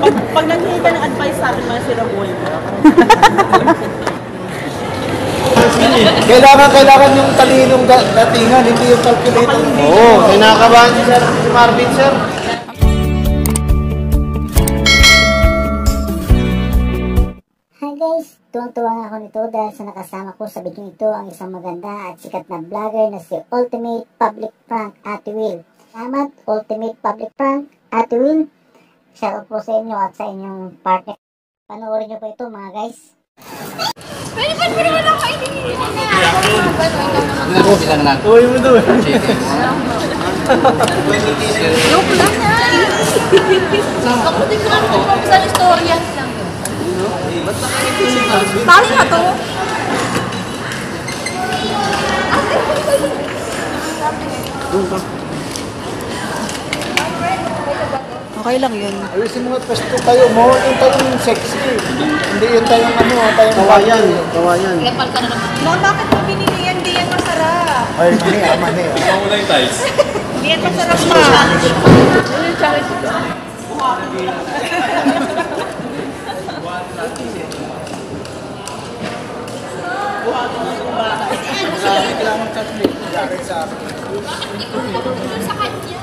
Pag nanghingi ka ng advice sa akin, mga sirabuhay mo. Kailangan yung talinong datingan, hindi yung calculator. Oo, kinakabahan si Sir Marvin, sir. Hi guys, tuwang-tuwa nga ako nito dahil sa nakasama ko sa video ito ang isang maganda at sikat na vlogger na si Ultimate Public Prank Ate Will. Salamat Ultimate Public Prank Ate Will. Shoutout po sa inyo at sa inyong partner. Panoorin nyo po ito mga guys. Pwede ba naman ako itinigil na? Uy mo doon. Joke lang na. Ako din ko lang sa istorya lang yun. Tali na to. Okay lang yun. Ayusin mo nga pasto tayo mo. Yung tayong sexy. Hindi yung tayong tayong kawayan. Kawayan. Lepal ka na naman. No, bakit mo binili yan? Di yan masarap. Ay, mani. Ano yung ties? Di yan masarap pa. Ano yung challenge ito? Kailangan chocolate. Bakit sa akin? Bakit di ko tumulong sa kanya?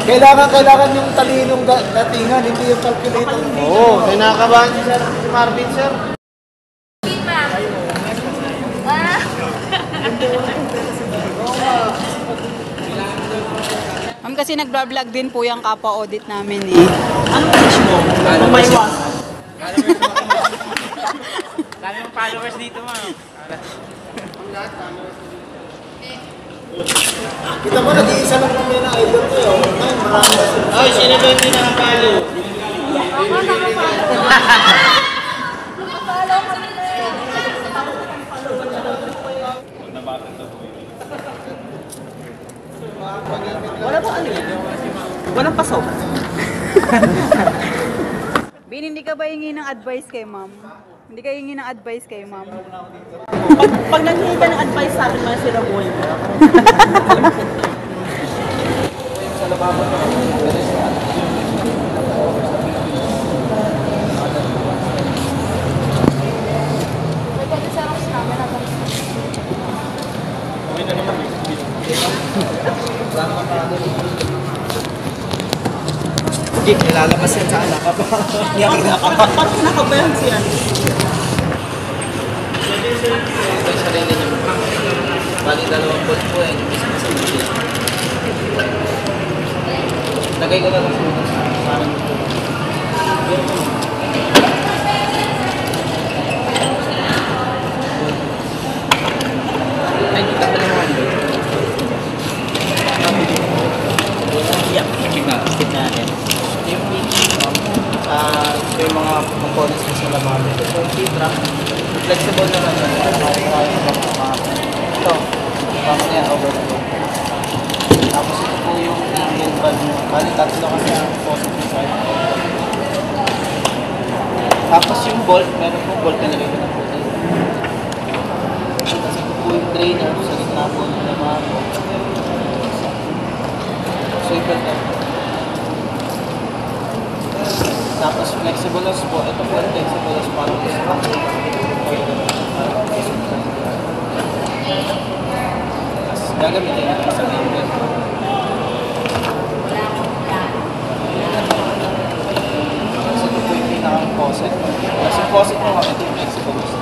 Kailangan yung talinong datingan, hindi yung calculator. Oo, kinakabahan si Sir Marvin, sir. Ma'am, kasi nag-vlog din po yung kapwa-audit namin eh. Anong wish mo? Pumaywas. Dami yung followers dito, ma'am. Kita mo, nag-iisa lang kami na idol ko yun. Ay, marami. Ay, sino ba yung nakapalo? Wala ba ano yun? Walang pasok. Bin, hindi ka ba hingi ng advice kay ma'am? Hindi ka hingi ng advice kay ma'am? Pag nanghingi ka ng advice sa akin, mga sirabuhay mo. Hindi, nilalabas yan sa anak ka pa. Hindi ako kinakabahan. Parang kinakabayan siya. Ito yung sarili niya. Bali, 2 post po eh. Lagay ko na lang sa parang ay, kita pa naman. Skip natin. Ito yung mga components na sa laman. Ito yung T-Track. Flexible naman yun. Ito. Tama yan, overload. Tapos ito po yung engine valve. Bali, tatlo kasi ang positive side. Tapos yung bolt, meron po bolt na lagay ko na po. Tapos ito po yung drainer sa gitna po ng laman. Swivel na. Tapos flexible hose po. Ito po yung flexible hose para po sa tapos gagamitin natin sa member. Tapos ito po yung pinakang faucet. Tapos yung faucet mo, ito yung flexible hose.